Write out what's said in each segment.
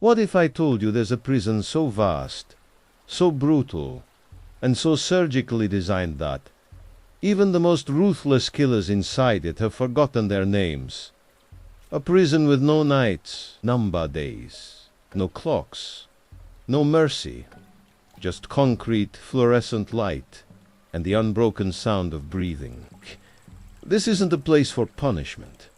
What if I told you there's a prison so vast, so brutal, and so surgically designed that even the most ruthless killers inside it have forgotten their names? A prison with no nights, number days, no clocks, no mercy, just concrete fluorescent light and the unbroken sound of breathing. This isn't a place for punishment.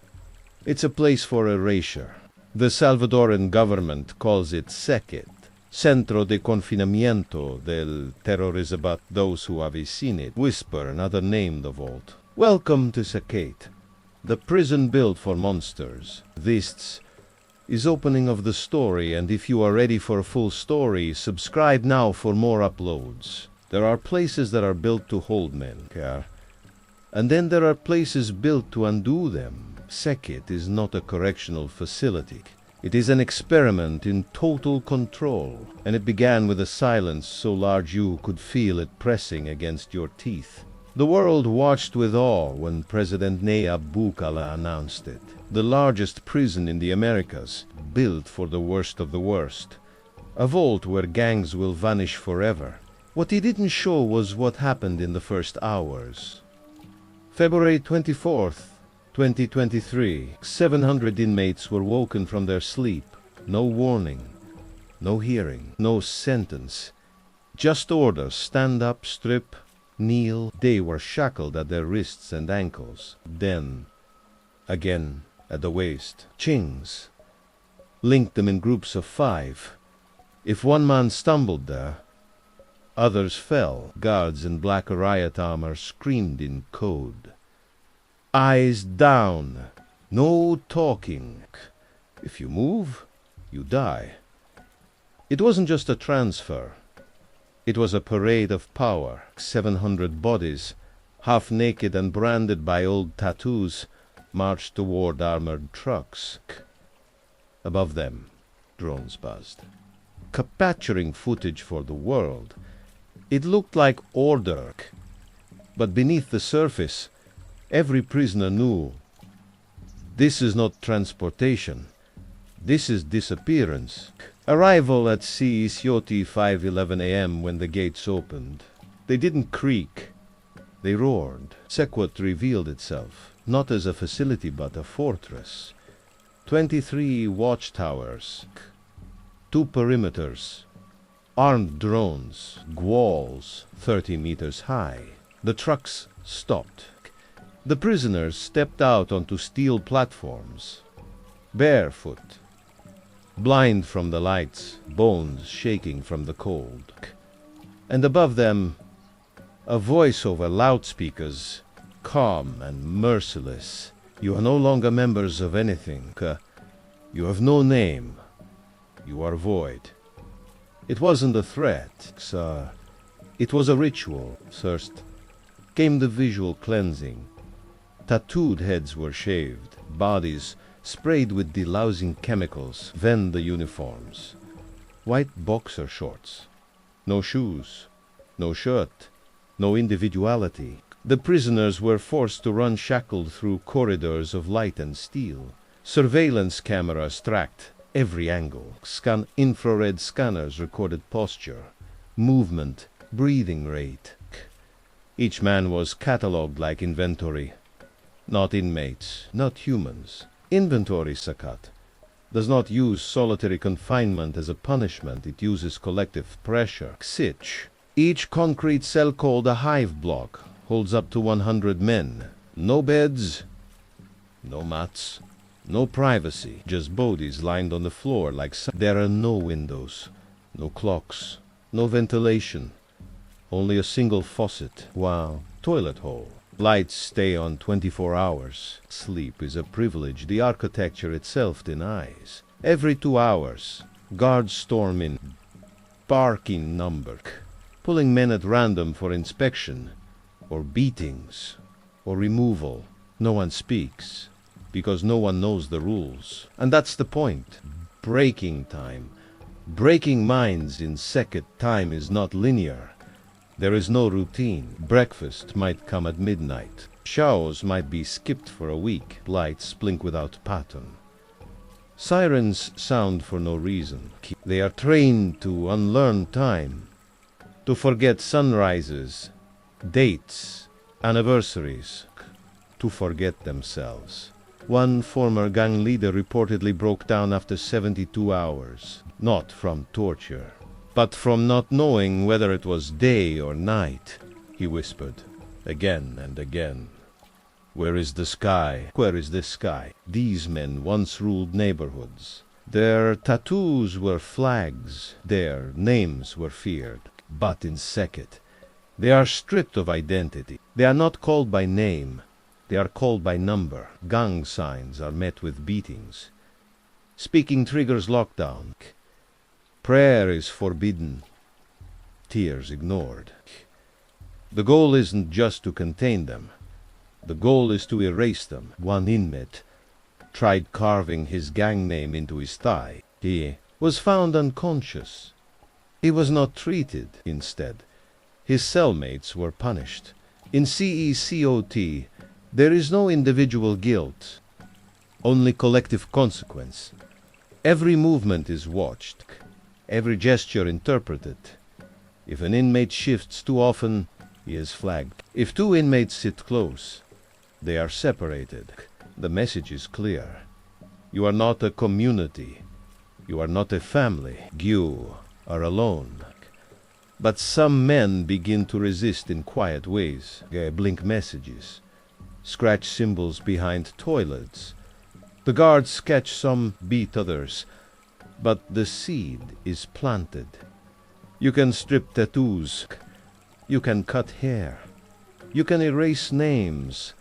It's a place for erasure. The Salvadoran government calls it CECOT, Centro de Confinamiento del Terrorismo, but those who have seen it whisper another name the vault. Welcome to CECOT, the prison built for monsters. This is opening of the story, and if you are ready for a full story, subscribe now for more uploads. There are places that are built to hold men, and then there are places built to undo them. CECOT is not a correctional facility. It is an experiment in total control, and it began with a silence so large you could feel it pressing against your teeth. The world watched with awe when President Nayib Bukele announced it. The largest prison in the Americas, built for the worst of the worst. A vault where gangs will vanish forever. What he didn't show was what happened in the first hours. February 24th, 2023, 700 inmates were woken from their sleep. No warning, no hearing, no sentence. Just orders: stand up, strip, kneel. They were shackled at their wrists and ankles. Then, again, at the waist. Chings linked them in groups of 5. If one man stumbled there, others fell. Guards in black riot armor screamed in code. Eyes down. No talking. If you move, you die. It wasn't just a transfer. It was a parade of power. 700 bodies, half naked and branded by old tattoos, marched toward armored trucks. Above them, drones buzzed, capturing footage for the world. It looked like order, but beneath the surface, every prisoner knew this is not transportation. This is disappearance. Arrival at CECOT 5:11 a.m. when the gates opened. They didn't creak. They roared. CECOT revealed itself, not as a facility but a fortress. 23 watchtowers, 2 perimeters, armed drones, walls 30 meters high. The trucks stopped. The prisoners stepped out onto steel platforms, barefoot, blind from the lights, bones shaking from the cold. And above them, a voice over loudspeakers, calm and merciless. You are no longer members of anything. You have no name. You are void. It wasn't a threat, sir. It was a ritual. First came the visual cleansing. Tattooed heads were shaved, bodies sprayed with delousing chemicals, then the uniforms. White boxer shorts. No shoes, no shirt, no individuality. The prisoners were forced to run shackled through corridors of light and steel. Surveillance cameras tracked every angle. Infrared scanners recorded posture, movement, breathing rate. Each man was catalogued like inventory. Not inmates, not humans. Inventory, CECOT, does not use solitary confinement as a punishment. It uses collective pressure. Sitch. Each concrete cell called a hive block holds up to 100 men. No beds, no mats, no privacy. Just bodies lined on the floor like there are no windows, no clocks, no ventilation. Only a single faucet. Wow. Toilet hole. Lights stay on 24 hours. Sleep is a privilege the architecture itself denies. Every 2 hours, guards storm in, barking number, pulling men at random for inspection, or beatings, or removal. No one speaks, because no one knows the rules. And that's the point. Breaking time. Breaking minds in CECOT time is not linear. There is no routine. Breakfast might come at midnight. Showers might be skipped for a week. Lights blink without pattern. Sirens sound for no reason. They are trained to unlearn time, to forget sunrises, dates, anniversaries, to forget themselves. One former gang leader reportedly broke down after 72 hours, not from torture, but from not knowing whether it was day or night. He whispered, again and again. Where is the sky? Where is the sky? These men once ruled neighborhoods. Their tattoos were flags. Their names were feared. But in CECOT, they are stripped of identity. They are not called by name. They are called by number. Gang signs are met with beatings. Speaking triggers lockdown. Prayer is forbidden. Tears ignored. The goal isn't just to contain them. The goal is to erase them. One inmate tried carving his gang name into his thigh. He was found unconscious. He was not treated. Instead, his cellmates were punished. In CECOT, there is no individual guilt, only collective consequence. Every movement is watched, every gesture interpreted. If an inmate shifts too often, he is flagged. If two inmates sit close, they are separated. The message is clear. You are not a community. You are not a family. You are alone. But some men begin to resist in quiet ways. They blink messages, scratch symbols behind toilets. The guards sketch some, beat others. But the seed is planted. You can strip tattoos. You can cut hair. You can erase names.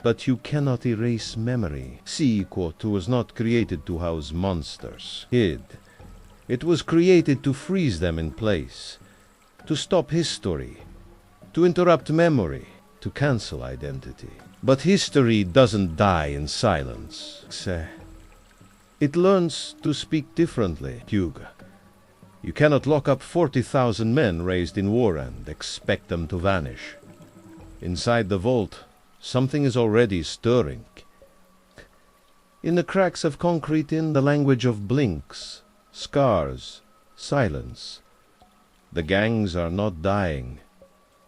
But you cannot erase memory. CECOT was not created to house monsters. It was created to freeze them in place, to stop history, to interrupt memory, to cancel identity. But history doesn't die in silence. It learns to speak differently. Hugo, you cannot lock up 40,000 men raised in war and expect them to vanish. Inside the vault, something is already stirring. In the cracks of concrete, in the language of blinks, scars, silence. The gangs are not dying.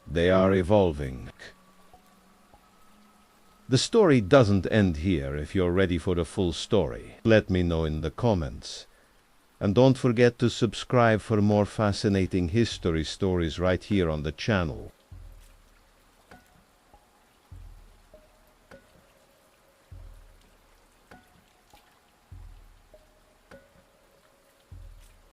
They are evolving. The story doesn't end here. If you're ready for the full story, let me know in the comments. And don't forget to subscribe for more fascinating history stories right here on the channel.